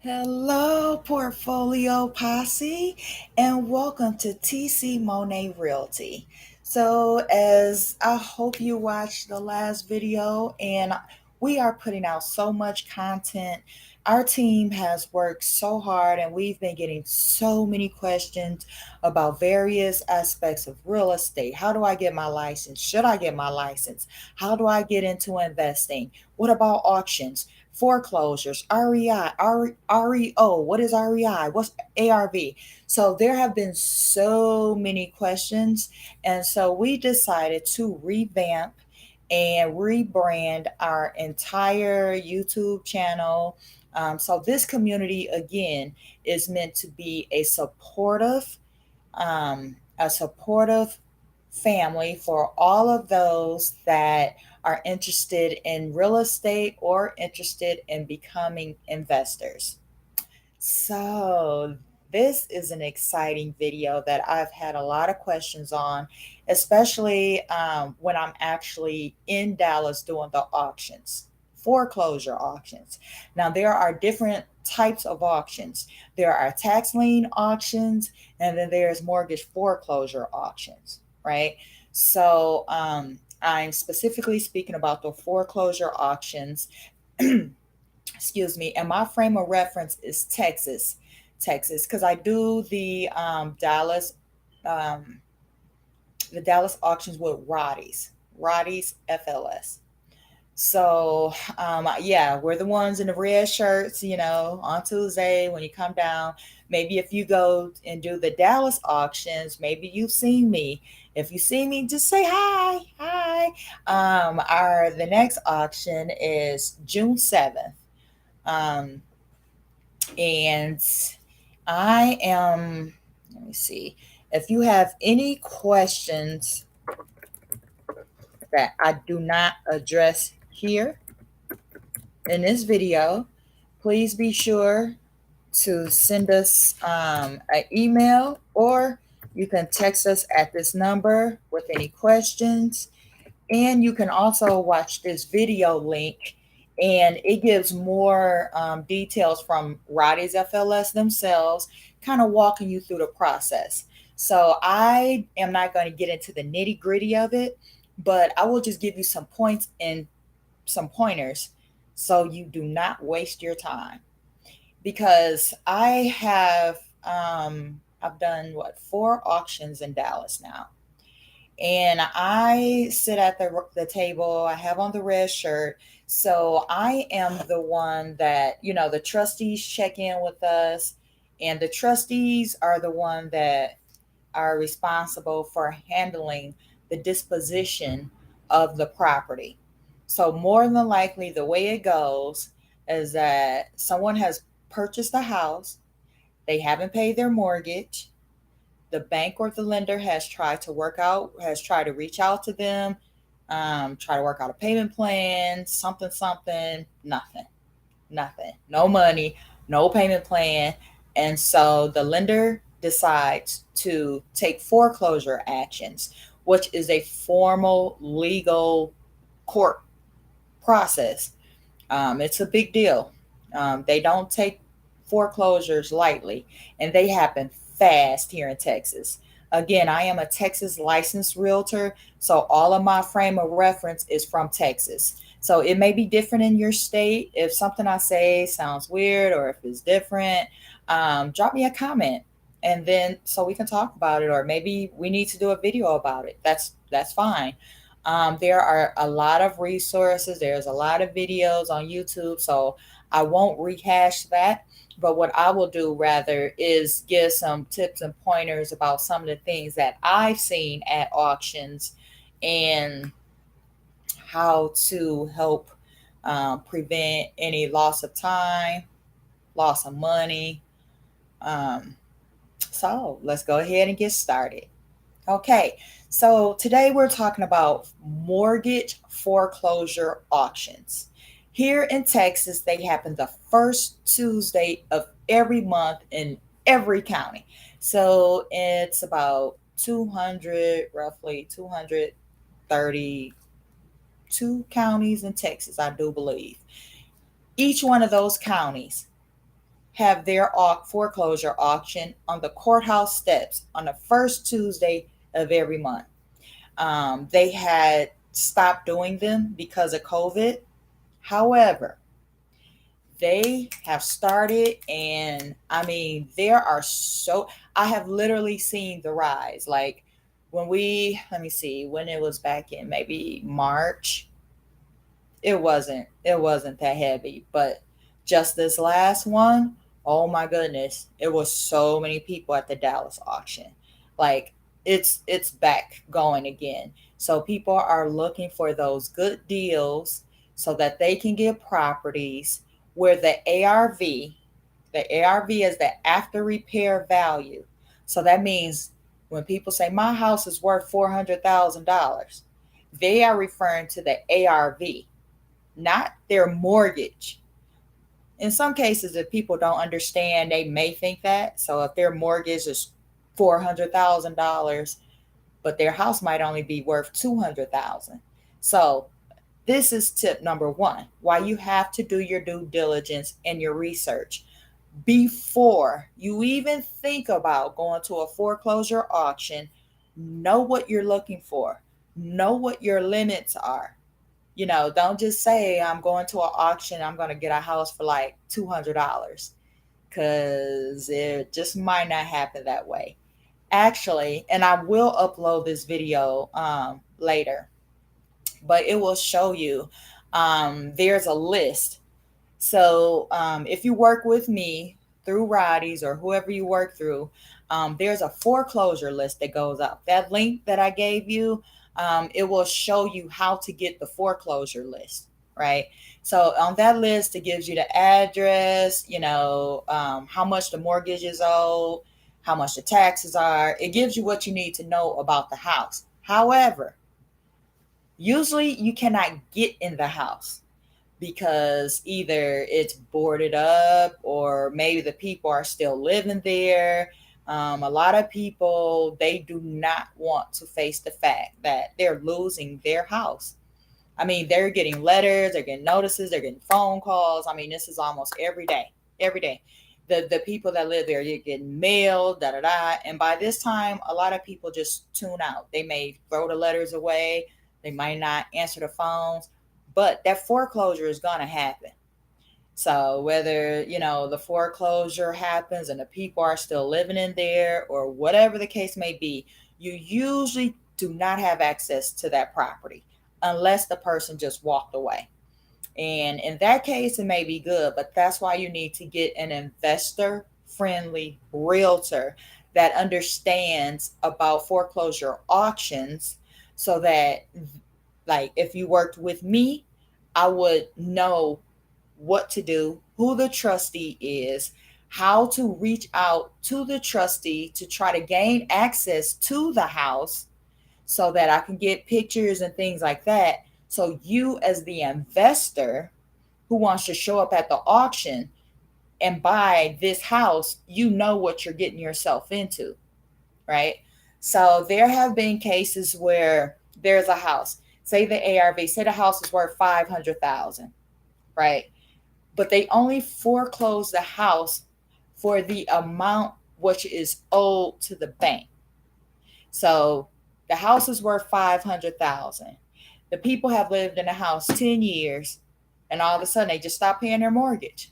Hello, Portfolio Posse, and welcome to TC Monet Realty. So, as I hope you watched the last video, and we are putting out so much content. Our team has worked so hard, and we've been getting so many questions about various aspects of real estate. How do I get my license? Should I get my license? How do I get into investing? What about auctions? Foreclosures, REI, REO, what is REI? What's ARV? So there have been so many questions. And so we decided to revamp and rebrand our entire YouTube channel. So this community, again, is meant to be a supportive family for all of those that are interested in real estate or interested in becoming investors. So, this is an exciting video that I've had a lot of questions on, especially when I'm actually in Dallas doing the auctions, foreclosure auctions. Now, there are different types of auctions. There are tax lien auctions, and then there's mortgage foreclosure auctions, right? So, I'm specifically speaking about the foreclosure auctions. Excuse me, and my frame of reference is Texas, because I do um, the Dallas auctions with Roddys FLS. So, yeah, we're the ones in the red shirts, on Tuesday when you come down. Maybe if you go and do the Dallas auctions, maybe you've seen me. If you see me, just say hi. Hi. The next auction is June 7th. Um, and let me see, if you have any questions that I do not address here in this video, please be sure to send us an email, or you can text us at this number with any questions. And you can also watch this video link, and it gives more details from Roddys FLS themselves, kind of walking you through the process. So I am not going to get into the nitty gritty of it, but I will just give you some points and some pointers so you do not waste your time. Because I've done what, 4 auctions in Dallas now, and I sit at the table. I have on the red shirt. So I am the one that, the trustees check in with us, and the trustees are the one that are responsible for handling the disposition of the property. So more than likely, the way it goes is that someone has purchased a house, they haven't paid their mortgage, the bank or the lender has tried to reach out to them, try to work out a payment plan, something, nothing, no money, no payment plan. And so the lender decides to take foreclosure actions, which is a formal legal court process. It's a big deal. They don't take foreclosures lightly, and they happen fast here in Texas. Again, I am a Texas licensed realtor, so all of my frame of reference is from Texas. So it may be different in your state. If something I say sounds weird or if it's different, drop me a comment, and then so we can talk about it, or maybe we need to do a video about it. That's fine. There are a lot of resources. There's a lot of videos on YouTube, so I won't rehash that. But what I will do rather is give some tips and pointers about some of the things that I've seen at auctions, and how to help prevent any loss of time, loss of money. Um, so let's go ahead and get started. Okay, so today we're talking about mortgage foreclosure auctions. Here in Texas, they happen the first Tuesday of every month in every county. So it's about 200, roughly 232 counties in Texas, I do believe. Each one of those counties have their foreclosure auction on the courthouse steps on the first Tuesday of every month. They had stopped doing them because of COVID. However, they have started, and I mean, there are so, I have literally seen the rise. Like when let me see, when it was back in maybe March, it wasn't that heavy, but just this last one, oh my goodness, it was so many people at the Dallas auction. Like it's back going again. So people are looking for those good deals so that they can get properties where the ARV is the after repair value. So that means when people say my house is worth $400,000, they are referring to the ARV, not their mortgage. In some cases, if people don't understand, they may think that. So if their mortgage is $400,000, but their house might only be worth 200,000. So this is tip number one, why you have to do your due diligence and your research before you even think about going to a foreclosure auction. Know what you're looking for, know what your limits are. Don't just say I'm going to an auction, I'm going to get a house for like $200, because it just might not happen that way. Actually, and I will upload this video later, but it will show you, there's a list. So if you work with me through Roddys or whoever you work through, there's a foreclosure list that goes up. That link that I gave you, it will show you how to get the foreclosure list, right? So on that list, it gives you the address, how much the mortgage is owed, how much the taxes are. It gives you what you need to know about the house. However, usually you cannot get in the house because either it's boarded up or maybe the people are still living there. A lot of people, they do not want to face the fact that they're losing their house. I mean, they're getting letters, they're getting notices, they're getting phone calls. I mean, this is almost every day, every day. The people that live there, you're getting mail, da da da. And by this time, a lot of people just tune out. They may throw the letters away, they might not answer the phones, but that foreclosure is going to happen. So whether, the foreclosure happens and the people are still living in there or whatever the case may be, you usually do not have access to that property unless the person just walked away. And in that case, it may be good, but that's why you need to get an investor friendly realtor that understands about foreclosure auctions, so that, like, if you worked with me, I would know what to do, who the trustee is, how to reach out to the trustee to try to gain access to the house so that I can get pictures and things like that. So you, as the investor who wants to show up at the auction and buy this house, you know what you're getting yourself into, right? So there have been cases where there's a house, say the ARV, say the house is worth 500,000, right? But they only foreclose the house for the amount which is owed to the bank. So the house is worth 500,000. The people have lived in the house 10 years, and all of a sudden they just stopped paying their mortgage.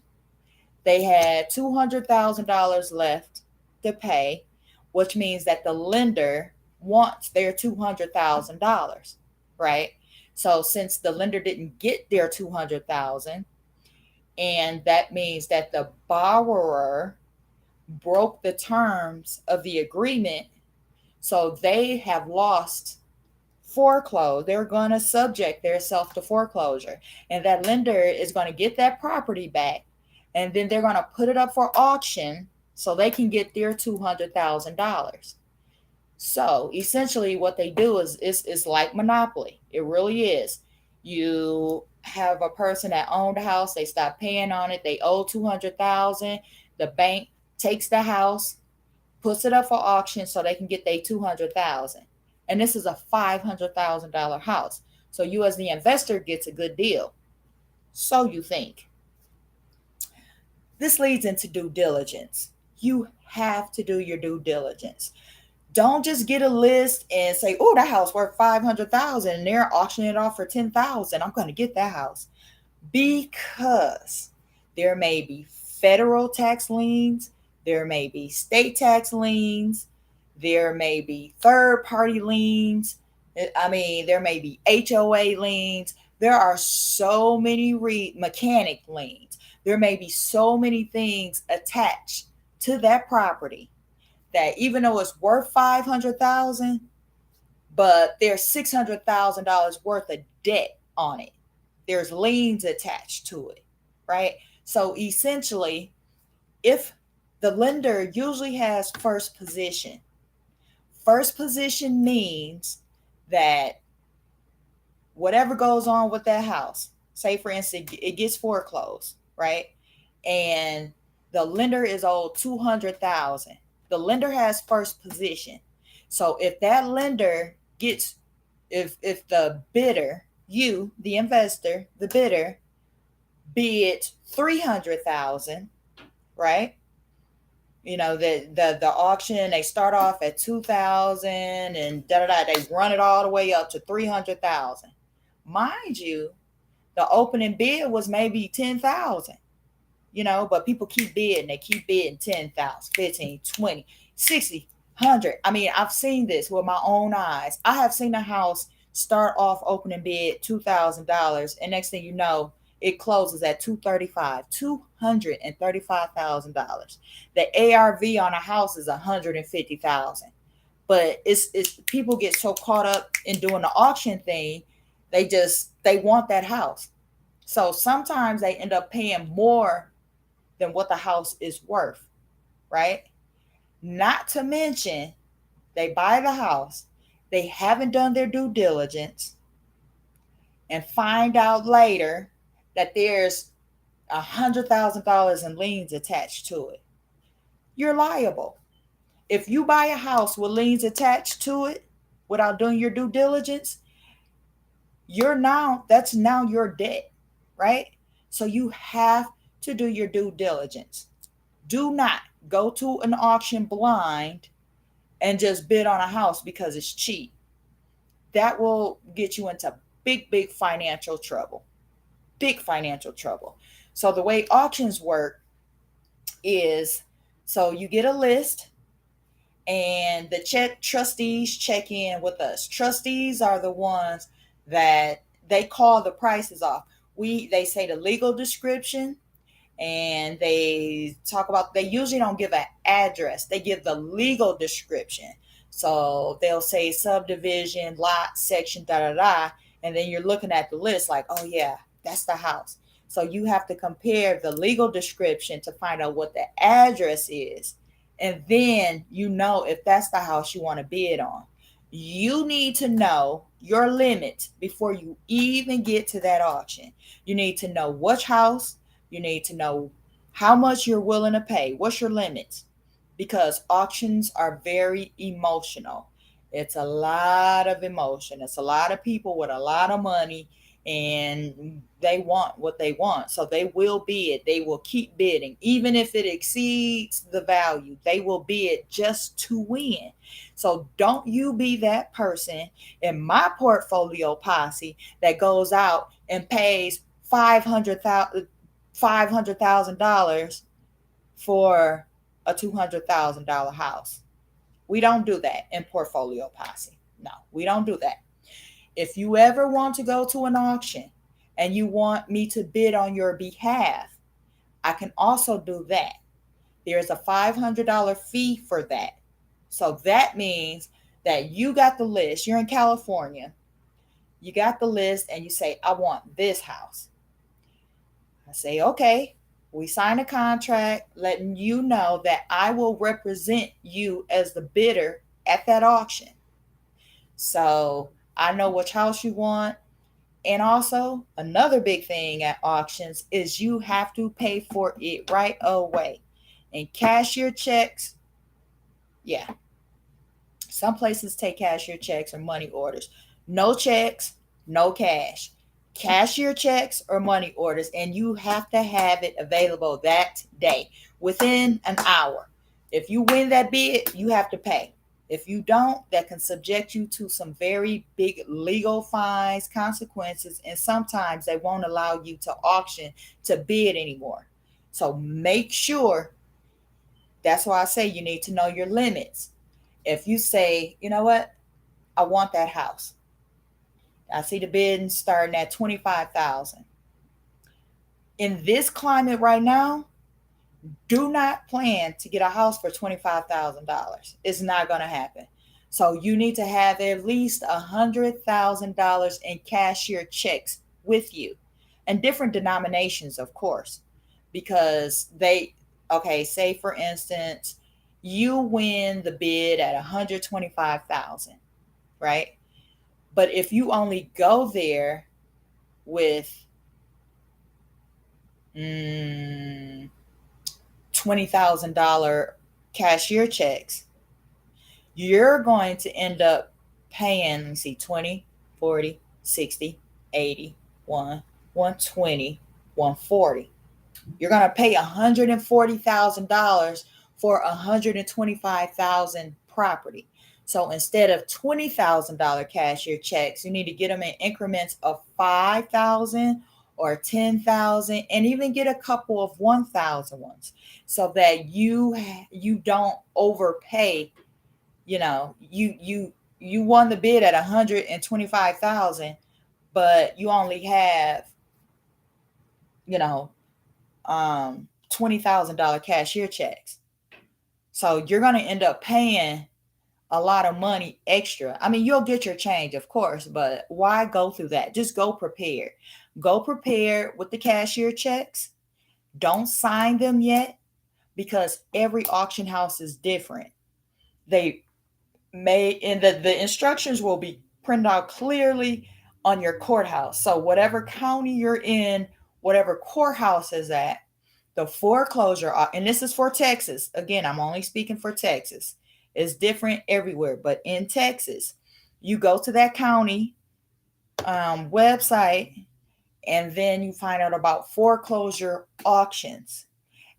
They had $200,000 left to pay, which means that the lender wants their $200,000, right? So since the lender didn't get their 200,000, and that means that the borrower broke the terms of the agreement, so they have lost foreclose. They're going to subject themselves to foreclosure, and that lender is going to get that property back, and then they're going to put it up for auction so they can get their $200,000. So essentially, what they do is like monopoly. It really is. You have a person that owned a house, they stop paying on it, they owe 200,000. The bank takes the house, puts it up for auction so they can get their 200,000. And this is a $500,000 house. So you, as the investor, gets a good deal. So you think. This leads into due diligence. You have to do your due diligence. Don't just get a list and say, "Oh, that house worth 500,000 and they're auctioning it off for 10,000. I'm going to get that house." Because there may be federal tax liens, there may be state tax liens, there may be third party liens. I mean, there may be HOA liens. There are so many mechanic liens. There may be so many things attached to that property that even though it's worth 500,000, but there's $600,000 worth of debt on it. There's liens attached to it, right? So essentially, if the lender usually has first position means that whatever goes on with that house, say for instance, it gets foreclosed, right? And the lender is owed 200,000. The lender has first position. So if that lender gets, if the bidder, you, the investor, the bidder, bid 300,000, right? You know, the auction, they start off at 2,000 and da da da, they run it all the way up to 300,000. Mind you, the opening bid was maybe 10,000, but people keep bidding. They keep bidding 10,000, 15, 20, 60, 100. I mean, I've seen this with my own eyes. I have seen a house start off opening bid $2,000, and next thing you know, it closes at 235, $235,000. The ARV on a house is 150,000. But it's people get so caught up in doing the auction thing, they want that house. So sometimes they end up paying more than what the house is worth, right? Not to mention, they buy the house, they haven't done their due diligence, and find out later that there's $100,000 in liens attached to it. You're liable. If you buy a house with liens attached to it without doing your due diligence, that's now your debt, right? So you have to do your due diligence. Do not go to an auction blind and just bid on a house because it's cheap. That will get you into big financial trouble. Big financial trouble. So the way auctions work is, so you get a list and the trustees check in with us. Trustees are the ones that they call the prices off. They say the legal description, and they talk about, they usually don't give an address, they give the legal description. So they'll say subdivision, lot, section, da da da, and then you're looking at the list like, oh yeah, that's the house. So you have to compare the legal description to find out what the address is, and then if that's the house you want to bid on. You need to know your limits before you even get to that auction. You need to know which house, you need to know how much you're willing to pay. What's your limits? Because auctions are very emotional. It's a lot of emotion. It's a lot of people with a lot of money, and they want what they want. So they will bid. They will keep bidding. Even if it exceeds the value, they will bid just to win. So don't you be that person in my portfolio posse that goes out and pays $500,000 for a $200,000 house. We don't do that in portfolio posse. No, we don't do that. If you ever want to go to an auction and you want me to bid on your behalf, I can also do that. There's a $500 fee for that. So that means that you got the list. You're in California. You got the list and you say, I want this house. I say, okay. We sign a contract letting you know that I will represent you as the bidder at that auction. So I know which house you want. And also, another big thing at auctions is you have to pay for it right away. And cashier checks, yeah. Some places take cashier checks or money orders. No checks, no cash. cashier checks or money orders, and you have to have it available that day within an hour. If you win that bid, you have to pay. If you don't, that can subject you to some very big legal fines, consequences, and sometimes they won't allow you to auction to bid anymore. So make sure, that's why I say you need to know your limits. If you say, you know what, I want that house. I see the bidding starting at 25,000. In this climate right now, do not plan to get a house for $25,000. It's not going to happen. So you need to have at least $100,000 in cashier checks with you, and different denominations, of course, because okay, say for instance, you win the bid at 125,000, right? But if you only go there with $20,000 cashier checks, you're going to end up paying, let's see, 20, 40, 60, 80, 120, 140. You're going to pay $140,000 for 125,000 property. So instead of $20,000 cashier checks, you need to get them in increments of 5,000 or 10,000, and even get a couple of 1,000 ones, so that you don't overpay. You won the bid at 125,000, but you only have, you know, $20,000 cashier checks. So you're going to end up paying a lot of money extra. I mean, you'll get your change, of course, but why go through that? Just go prepared. Go prepared with the cashier checks. Don't sign them yet, because every auction house is different. They and the instructions will be printed out clearly on your courthouse. So whatever county you're in, whatever courthouse is at, the foreclosure, and this is for Texas. Again, I'm only speaking for Texas. It's different everywhere, but in Texas, you go to that county website, and then you find out about foreclosure auctions,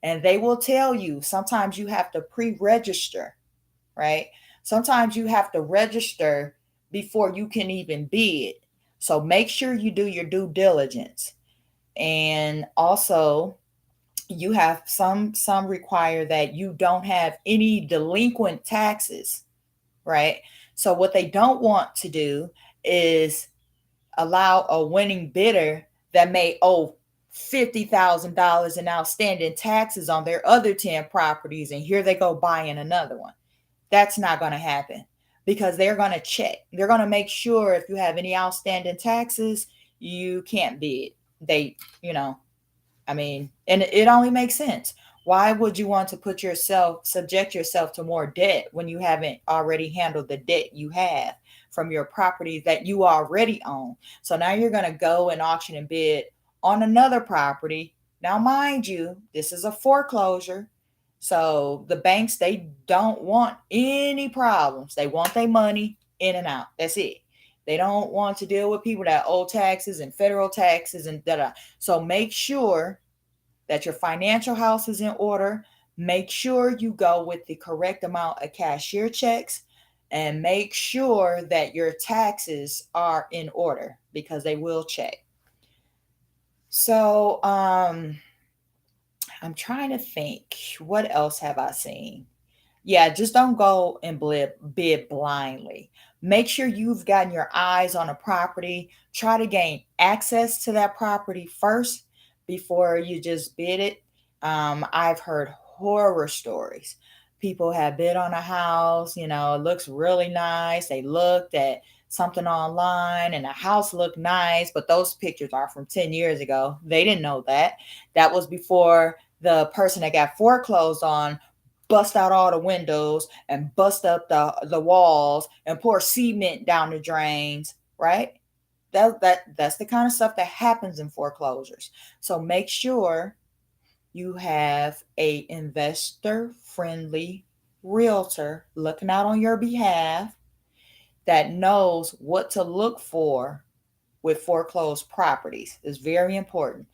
and they will tell you sometimes you have to pre-register, right? Sometimes you have to register before you can even bid. So make sure you do your due diligence. And also, you have some require that you don't have any delinquent taxes, right? So what they don't want to do is allow a winning bidder that may owe $50,000 in outstanding taxes on their other 10 properties, and here they go buying another one. That's not going to happen, because they're going to check. They're going to make sure if you have any outstanding taxes, you can't bid. They, I mean, and it only makes sense. Why would you want to subject yourself to more debt when you haven't already handled the debt you have from your property that you already own? So now you're going to go and auction and bid on another property. Now, mind you, this is a foreclosure. So the banks, they don't want any problems. They want their money in and out. That's it. They don't want to deal with people that owe taxes and federal taxes and da. So make sure that your financial house is in order. Make sure you go with the correct amount of cashier checks, and make sure that your taxes are in order, because they will check. So I'm trying to think, what else have I seen? Yeah, just don't go and bid blindly. Make sure you've gotten your eyes on a property. Try to gain access to that property first before you just bid it. I've heard horror stories. People have bid on a house, it looks really nice. They looked at something online and the house looked nice, but those pictures are from 10 years ago. They didn't know that. That was before the person that got foreclosed on bust out all the windows and bust up the walls and pour cement down the drains, right? That's the kind of stuff that happens in foreclosures. So make sure you have a investor friendly realtor looking out on your behalf that knows what to look for with foreclosed properties. It's very important.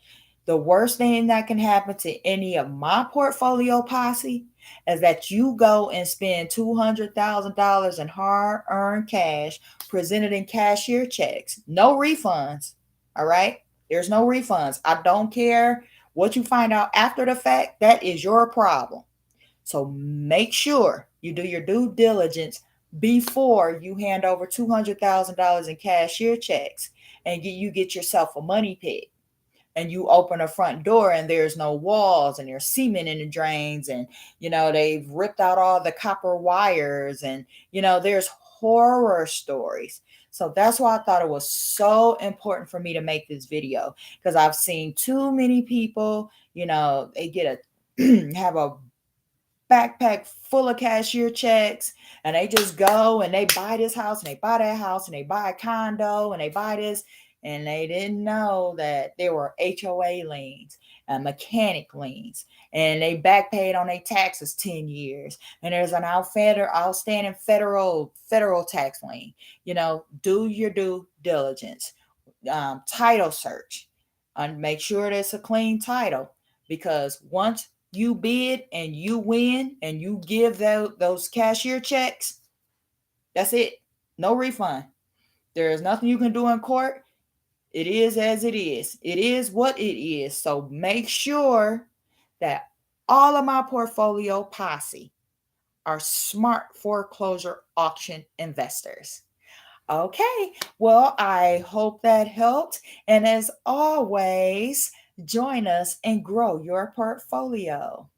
The worst thing that can happen to any of my portfolio posse is that you go and spend $200,000 in hard earned cash presented in cashier checks. No refunds. All right? There's no refunds. I don't care what you find out after the fact. That is your problem. So make sure you do your due diligence before you hand over $200,000 in cashier checks and you get yourself a money pit, and you open a front door and there's no walls and there's cement in the drains, and they've ripped out all the copper wires, and there's horror stories. So that's why I thought it was so important for me to make this video, because I've seen too many people, they get a have a backpack full of cashier checks, and they just go and they buy this house and they buy that house and they buy a condo and they buy this, and they didn't know that there were HOA liens and mechanic liens, and they back paid on their taxes 10 years, and there's an outstanding federal tax lien. Do your due diligence. Title search and make sure that it's a clean title, because once you bid and you win and you give those cashier checks, that's it. No refund. There is nothing you can do in court. It is as it is. It is what it is. So make sure that all of my portfolio posse are smart foreclosure auction investors. Okay, well, I hope that helped. And as always, join us and grow your portfolio.